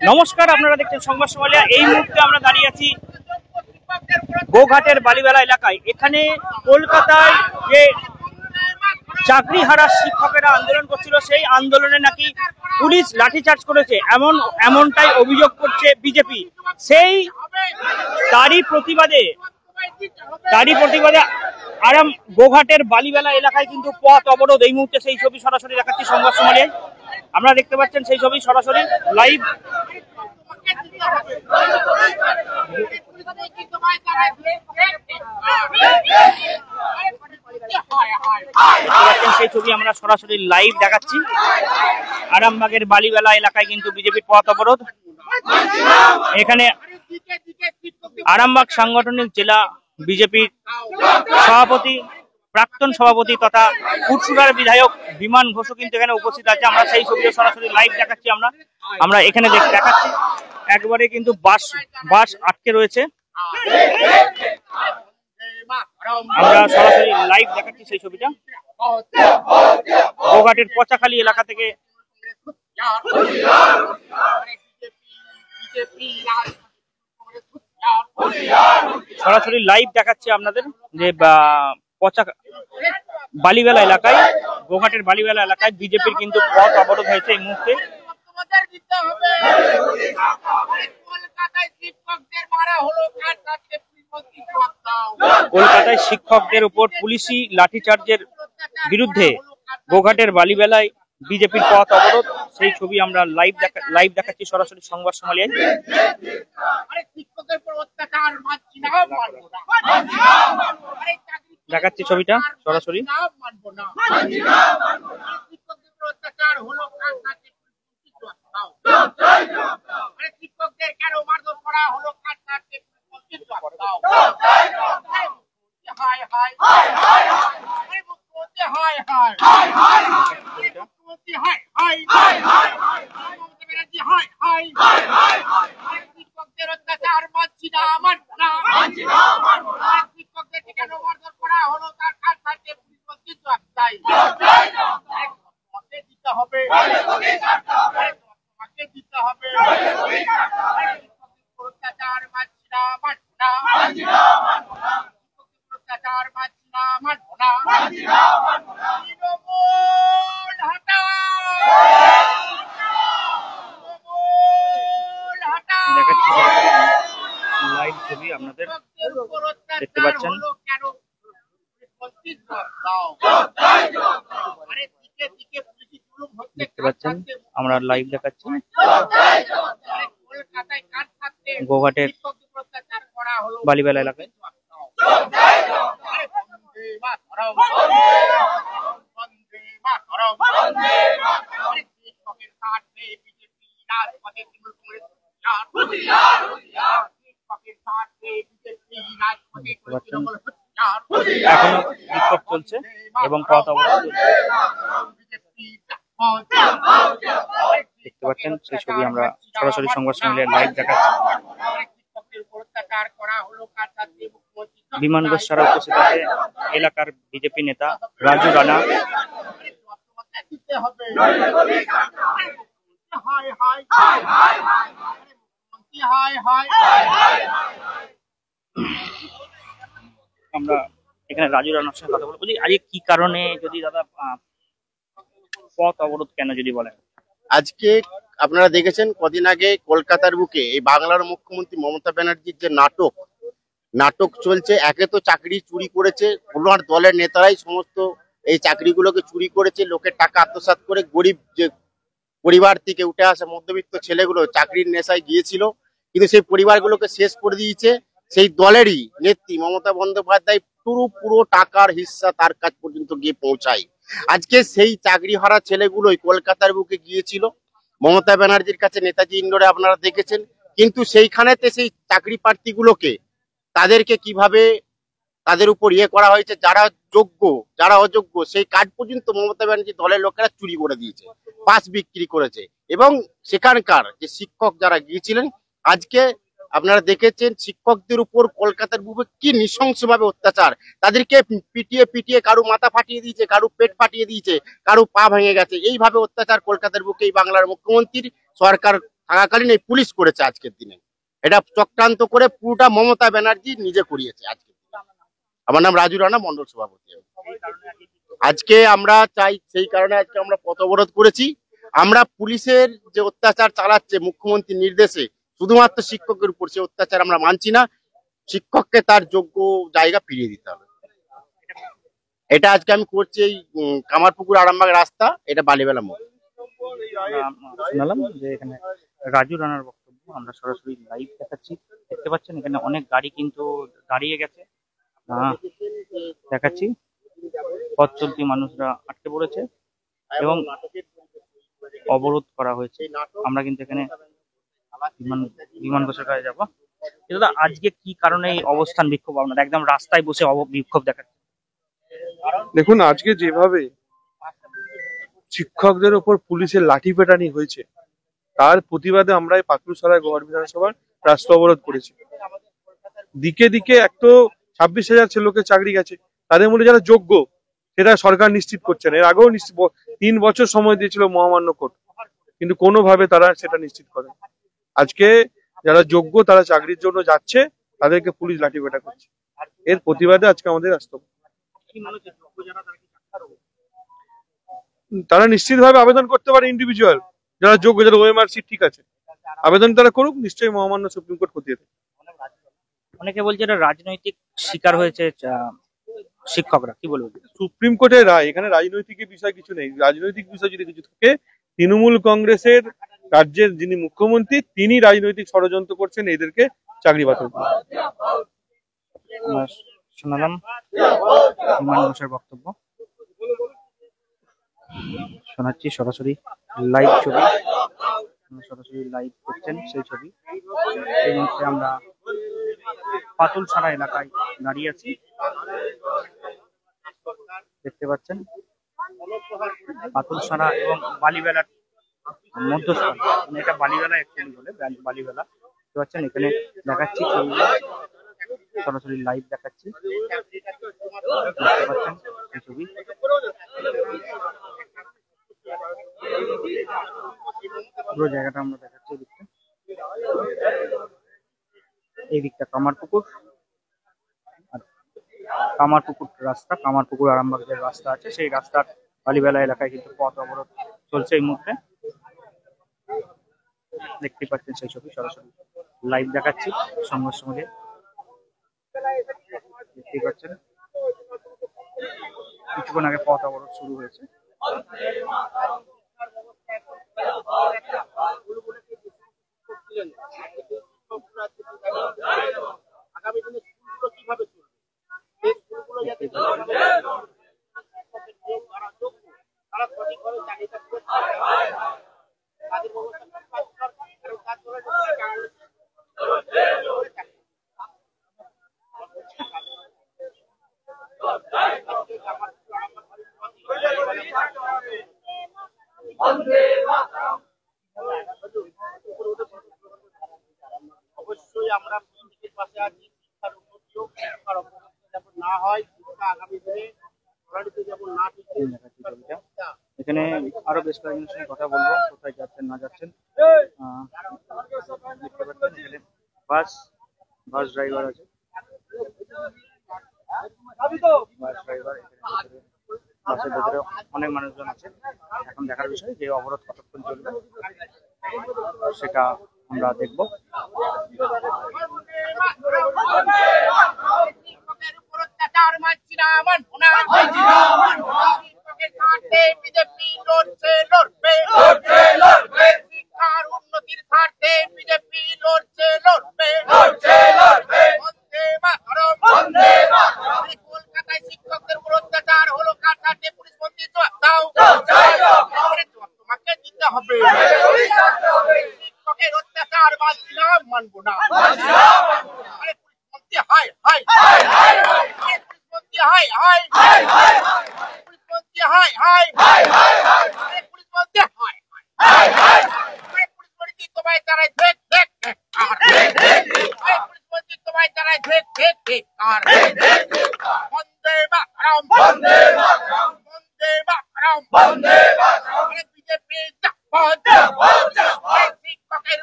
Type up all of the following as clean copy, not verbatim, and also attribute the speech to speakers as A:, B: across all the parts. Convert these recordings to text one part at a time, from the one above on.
A: নমস্কার, আপনারা দেখছেন সংবাদ সমালিয়া। এই মুহূর্তে আমরা দাঁড়িয়ে আছি গোঘাটের বালিবেলা এলাকায়। এখানে কলকাতায় যে চাকরিহারা শিক্ষকেরা আন্দোলন করছিল, সেই আন্দোলনে নাকি পুলিশ লাঠিচার্জ করেছে, এমনটাই অভিযোগ করছে বিজেপি। সেই তারই প্রতিবাদে গোঘাটের বালিবেলা এলাকায় কিন্তু পথ অবরোধ। এই মুহূর্তে সেই ছবি সরাসরি দেখাচ্ছি সংবাদ সমালিয়ায়। আপনারা দেখতে পাচ্ছেন সেই ছবি সরাসরি লাইভ। সেই ছবি আমরা সরাসরি লাইভ দেখাচ্ছি। আরামবাগের বালিবেলা এলাকায় কিন্তু বিজেপির পথ অবরোধ। এখানে আরামবাগ সাংগঠনিক জেলা বিজেপির সভাপতি, প্রাক্তন সভাপতি তথা পুরসুরার বিধায়ক বিমান ঘোষও কিন্তু এখানে উপস্থিত আছে। আমরা সেই ছবিও সরাসরি লাইভ দেখাচ্ছি। আমরা এখানে দেখাচ্ছি একবারে কিন্তু বাস আটকে রয়েছে। আমরা সরাসরি লাইভ দেখাচ্ছি সেই ছবিটা গোঘাটের পচাখালী এলাকা থেকে। সরাসরি লাইভ দেখাচ্ছি আপনাদের যে বালিবেলা এলাকায়, গোঘাটের বালিবেলা এলাকায় বিজেপির কিন্তু পথ অবরোধ হয়েছে এই মুহূর্তে। কলকাতায় শিক্ষকদের উপর পুলিশি লাঠিচার্জের বিরুদ্ধে গোঘাটের বালিবেলায় বিজেপির পথ অবরোধ। সেই ছবি আমরা লাইভ দেখাচ্ছি সরাসরি সংবাদ সমালিয়ায়। দেখাচ্ছি ছবিটা সরাসরি। লাইভ ছবি আপনাদের দেখতে পাচ্ছেন। আমরা লাইভ দেখাচ্ছি গোঘাটের বালিবেলা এলাকায়। এখনো বিক্ষোভ চলছে এবং পথ অবরোধ দেখতে পাচ্ছেন। সেই ছবি আমরা সরাসরি সংবাদ সমালিয়ায় লাইভ দেখাচ্ছি। বিমান ঘোষ ছাড়া উপস্থিত আছে এলাকার বিজেপি নেতা রাজু রানা। আমরা এখানে রাজু রানার সঙ্গে কথা বলবো। আজকে কি কারণে, যদি দাদা পথ অবরোধ কেন যদি বলেন?
B: আজকে আপনারা দেখেছেন কদিন আগে কলকাতার বুকে এই বাংলার মুখ্যমন্ত্রী মমতা ব্যানার্জির যে নাটক চলছে। একে তো চাকরি চুরি করেছে, ওনার দলের নেতারাই সমস্ত এই চাকরিগুলোকে চুরি করেছে। লোকের টাকা আত্মসাৎ করে গরিব যে পরিবার থেকে উঠে আসা মধ্যবিত্ত ছেলেগুলো চাকরির নেশায় গিয়েছিল, কিন্তু সেই পরিবারগুলোকে শেষ করে দিয়েছে সেই দলেরই নেত্রী মমতা বন্দ্যোপাধ্যায়। পুরো টাকার হিস্সা তার কাছ পর্যন্ত গিয়ে পৌঁছায়। আজকে সেই চাকরি হারা ছেলেগুলোই কলকাতার বুকে গিয়েছিল মমতা ব্যানার্জির কাছে, নেতাজি ইন্ডোরে আপনারা দেখেছেন। কিন্তু সেইখানেতে সেই চাকরি প্রার্থীগুলোকে তাদেরকে কিভাবে তাদের উপর করা হয়েছে, যারা যোগ্য যারা অযোগ্য সেই কার্ড পর্যন্ত মমতা ব্যানার্জি দলের লোকেরা চুরি করে দিয়েছে, পাস বিক্রি করেছে। এবং সেখানকার যে শিক্ষক যারা গিয়েছিলেন, আজকে আপনারা দেখেছেন শিক্ষকদের উপর কলকাতার বুকে কি নৃশংসভাবে অত্যাচার। তাদেরকে পিটিয়ে কারো মাথা ফাটিয়ে দিয়েছে, কারো পেট ফাটিয়ে দিয়েছে, কারো পা ভেঙে গেছে। এইভাবে অত্যাচার কলকাতার বুকে এই বাংলার মুখ্যমন্ত্রীর সরকার থাকাকালীন এই পুলিশ করেছে আজকের দিনে। এটা চক্রান্ত করে পুরোটা মমতা ব্যানার্জি নিজে করিয়েছে আজকে। আমার নাম রাজু রানা, মন্ডল সভাপতি। আজকে আমরা চাই, সেই কারণে আজকে আমরা পথ অবরোধ করেছি। আমরা পুলিশের যে অত্যাচার চালাচ্ছে মুখ্যমন্ত্রীর নির্দেশে শুধুমাত্র শিক্ষকের উপর, সে অত্যাচার আমরা মানছি না। শিক্ষককে তার যোগ্য জায়গা ফিরিয়ে দিতে হবে। এটা আজকে আমি করছি এই কামারপুকুর আরামবাগ রাস্তা, এটা বালিবেলা মোড়।
A: শুনলাম যে এখানে রাজু রানার বক্তব্য, আমরা সরাসরি লাইভ দেখাচ্ছি। দেখতে পাচ্ছেন এখানে অনেক গাড়ি কিন্তু দাঁড়িয়ে গেছে, দেখাচ্ছি। পথ চলতি মানুষরা আটকে পড়েছে এবং অবরোধ করা হয়েছে। আমরা কিন্তু এখানে বিমান ঘোষাগারে যাবো। দাদা, আজকে কি কারণে এই অবস্থান বিক্ষোভ? আপনারা একদম রাস্তায় বসে বিক্ষোভ দেখাচ্ছে।
C: দেখুন, আজকে যেভাবে শিক্ষকদের ওপর পুলিশের লাঠি পেটানি হয়েছে, তার প্রতিবাদে আমরা এই পাকুড়ছড়ায় গড় বিধানসভার রাস্তা অবরোধ করেছি। দিকে দিকে এক তো 26,000 ছেলেকে চাকরি গেছে, তাদের মধ্যে যারা যোগ্য সেটা সরকার নিশ্চিত করছে না। এর আগেও 3 বছর সময় দিয়েছিল মহামান্য কোর্ট, কিন্তু কোনোভাবে তারা সেটা নিশ্চিত করে। আজকে যারা যোগ্য তারা চাকরির জন্য যাচ্ছে, তাদেরকে পুলিশ লাঠি পেটা করছে। এর প্রতিবাদে আজকে আমাদের রাস্তা। তারা নিশ্চিতভাবে আবেদন করতে পারে, ইন্ডিভিজুয়াল যারা যোগ্য, যারা ওএমআর সিট ঠিক আছে, আবেদন তারা করুক, নিশ্চয়ই মহামান্য সুপ্রিম কোর্ট খতিয়ে দেবে।
A: অনেকে বলছে এটা রাজনৈতিক শিকার হয়েছে শিক্ষকরা, কি বলবো?
C: সুপ্রিম কোর্টের রায়, এখানে রাজনৈতিক বিষয় কিছু নেই। রাজনৈতিক বিষয় যদি কিছু থাকে, তৃণমূল কংগ্রেসের রাজ্যের যিনি মুখ্যমন্ত্রী তিনি রাজনৈতিক ষড়যন্ত্র করছেন এদেরকে চাকরি বাতিল করতে।
A: শোনালাম বিমান ঘোষের বক্তব্য, শোনাচ্ছি সরাসরি লাইভ ছবি, সরাসরি লাইভ করছেন সেই ছবি। এই মুহূর্তে আমরা পাতুলছড়া এলাকায় দাঁড়িয়ে আছি, দেখতে পাচ্ছেন পাতুলছড়া এবং বালিবেলার মধ্যস্থল, মানে এটা বালিবেলা অ্যাকচুয়ালি বলে, বালিবেলা। দেখতে পাচ্ছেন এখানে দেখাচ্ছি ছবি, সরাসরি লাইভ দেখাচ্ছি, দেখতে পাচ্ছেন এই ছবি। পুরো জায়গাটা আমরা দেখাচ্ছি। এই দিকটা কামারপুকুর, আর কামারপুকুর রাস্তা, কামারপুকুর আরামবাগ যে রাস্তা আছে সেই রাস্তার বালিবেলা এলাকায় কিন্তু পথ অবরোধ চলছে এই মুহূর্তে। দেখতে পাচ্ছেন সেই ছবি, সরাসরি লাইভ দেখাচ্ছি সঙ্গে সঙ্গে। দেখতে পাচ্ছেন কিছুক্ষণ আগে পথ অবরোধ শুরু হয়েছে।
B: আগামী দিনে স্কুলগুলো কিভাবে চলবে? এই স্কুলগুলো যাতে তারা সঠিকভাবে চাকরিটা করে তাদের অবশ্যই আমরা প্রত্যেকের পাশে আছি। শিক্ষার উন্নতিও যেমন না হয়, শিক্ষা আগামী দিনে যেমন না টিকে।
A: এখানে আরো বেশ কয়েকজনের সঙ্গে কথা বলবো, কোথায় যাচ্ছেন না যাচ্ছেন। দেখতে পাচ্ছেন এখানে বাস ড্রাইভার আছে, বাস ড্রাইভার, বাসের ভেতরে অনেক মানুষজন আছে। এখন দেখার বিষয় যে অবরোধ কতক্ষণ চলবে সেটা আমরা দেখবো।
B: শিক্ষার উন্নতির স্বার্থে বিজেপি লড়ছে, লড়বে। কলকাতায় শিক্ষকদের উপর অত্যাচার হলো, কাটাতে পুলিশ মন্ত্রী জবাব দাও, তোমাকে দিতে হবে। শিক্ষকের অত্যাচার মানছি না, মানবো না। পুলিশ মন্ত্রী হাই হাই, পুলিশ মন্ত্রী হাই হাই, পুলিশ মন্ত্রী হাই হাই, পুলিশ মন্ত্রী হাই হাই, পুলিশ মন্ত্রী তোমায় তারাই দেখ দেখ দেখ, পুলিশ মন্ত্রী তোমায় তারাই দেখ দেখ দেখ। বন্দে মাতরম, বন্দে মাতরম, বন্দে মাতরম, বন্দে মাতরম। বিজেপি জিন্দাবাদ, জিন্দাবাদ। শিক্ষকের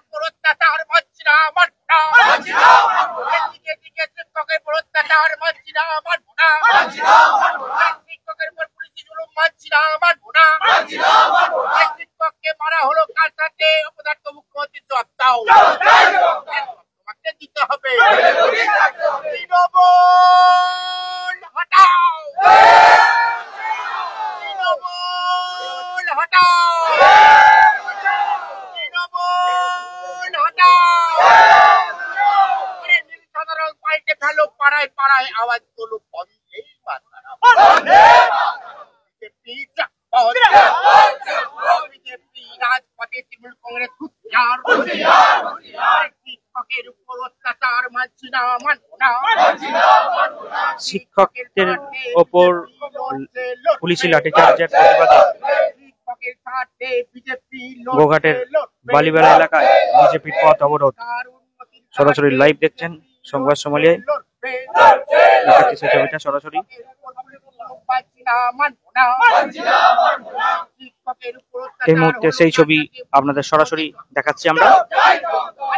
B: অপদার্থ মুখ্যমন্ত্রী জবাব দাও, তোমাকে দিতে হবে। তৃণমূল হটাও, তৃণমূল হটাও, তৃণমূল হটাও। সাধারণ পাল্টে ফেলো, পাড়ায় পাড়ায় আওয়াজ তোলো, বন্দেই মাতরম। বিজেপি রাজপথে, তৃণমূল কংগ্রেস হুঁশিয়ার। শিক্ষকের উপর অত্যাচার মানছি না, মানব না।
A: শিক্ষকদের ওপর পুলিশি লাঠিচার্জের প্রতিবাদে গোঘাটের বালিবেলা এলাকায় বিজেপির পথ অবরোধ। সরাসরি লাইভ দেখছেন সংবাদ সোমালিয়ায়, দেখাচ্ছি সেই ছবিটা সরাসরি। এই মুহূর্তে সেই ছবি আপনাদের সরাসরি দেখাচ্ছি আমরা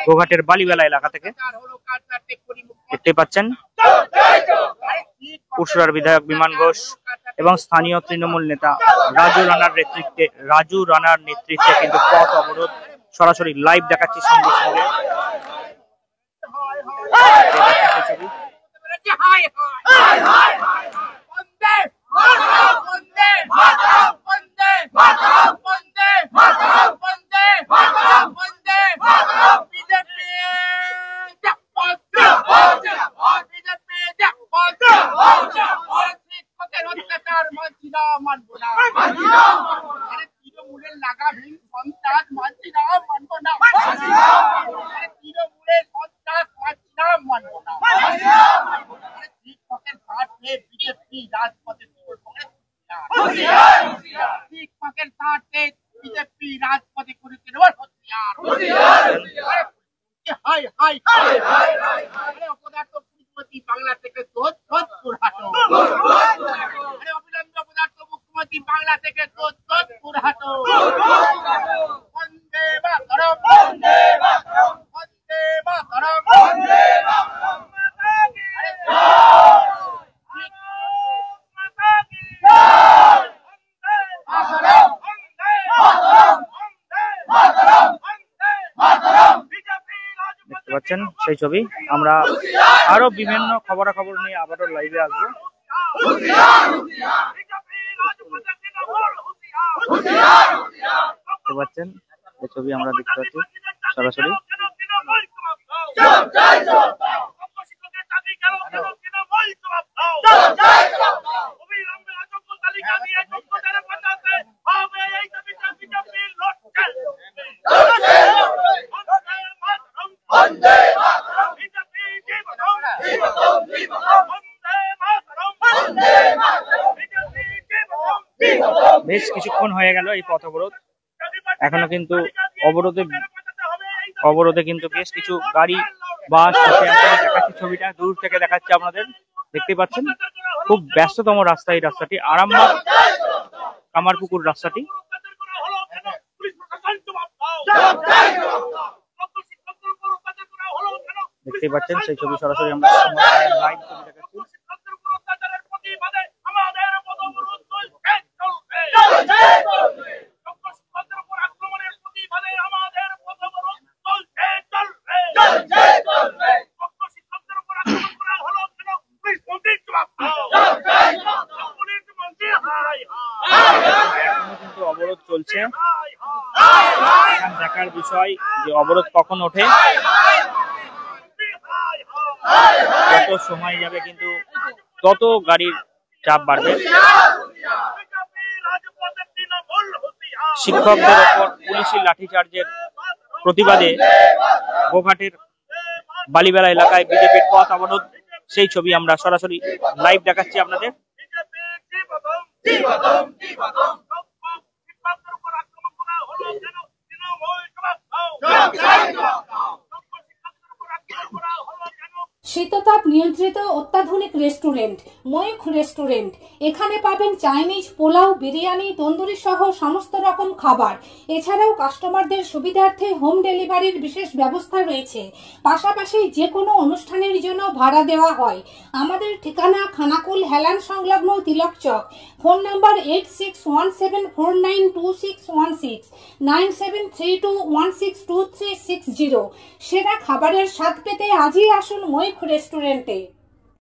A: গোঘাটের বালিবেলা এলাকা থেকে। দেখতে পাচ্ছেন পুরসুরার বিধায়ক বিমান ঘোষ এবং স্থানীয় তৃণমূল নেতা রাজু রানার নেতৃত্বে কিন্তু পথ অবরোধ সরাসরি লাইভ দেখাচ্ছি সঙ্গে সঙ্গে।
B: তৃণমূলের লাগামহীন সন্ত্রাস মানছি না, মানব না। তৃণমূলের সন্ত্রাস মানছি না, মানব না। শিক্ষকের স্বার্থে বিজেপি রাজপথে, শিক্ষকের স্বার্থে বিজেপি রাজপথে করে তৃণমূল হত্যার। অপদার্থ মুখ্যমন্ত্রী বাংলা থেকে যোধপুর হাটো। অবিলম্বে অপদার্থ মুখ্যমন্ত্রী বাংলা থেকে যোধপুর হাটো। বন্দে মাতরম, বন্দে মাতরম, বন্দে মাতরম, বন্দে মাতরম।
A: দেখতে পাচ্ছেন সেই ছবি। আমরা আরো বিভিন্ন খবরাখবর নিয়ে আবারও লাইভে আসবো। দেখতে পাচ্ছেন এই ছবি আমরা দেখতে পাচ্ছি সরাসরি। বেশ কিছুক্ষণ হয়ে গেল এই পথ অবরোধ, এখনো কিন্তু অবরোধে কিন্তু বেশ কিছু গাড়ি বাস দেখাচ্ছি ছবিটা দূর থেকে দেখাচ্ছি আপনাদের। দেখতে পাচ্ছেন খুব ব্যস্ততম রাস্তা এই রাস্তাটি, আরামবাগ কামারপুকুর রাস্তাটি। দেখতে পাচ্ছেন সেই ছবি সরাসরি আমরা লাইভ ছবি দেখাচ্ছি। কিন্তু অবরোধ চলছে, দেখার বিষয় যে অবরোধ কখন ওঠে, যত সময় যাবে কিন্তু তত গাড়ির চাপ বাড়বে। শিক্ষকদের ওপর পুলিশি লাঠিচার্জের প্রতিবাদে গোঘাটের বালিবেলা এলাকায় বিজেপির পথ অবরোধ, সেই ছবি আমরা সরাসরি লাইভ দেখাচ্ছি আপনাদের।
D: শীততাপ নিয়ন্ত্রিত অত্যাধুনিক রেস্টুরেন্ট ময়ূখ রেস্টুরেন্ট। এখানে পাবেন চাইনিজ, পোলাও, বিরিয়ানি, তন্দুরি সহ সমস্ত রকম খাবার। এছাড়াও কাস্টমারদের সুবিধার্থে হোম ডেলিভারির বিশেষ ব্যবস্থা রয়েছে। পাশাপাশি যে কোনো অনুষ্ঠানের জন্য ভাড়া দেওয়া হয়। আমাদের ঠিকানা খানাকুল হেলান সংলগ্ন তিলক চক। Phone number 8617492616 9732162360। সেরা খাবারের স্বাদ পেতে আজই আসুন ময়ূখ রেস্টুরেন্টে।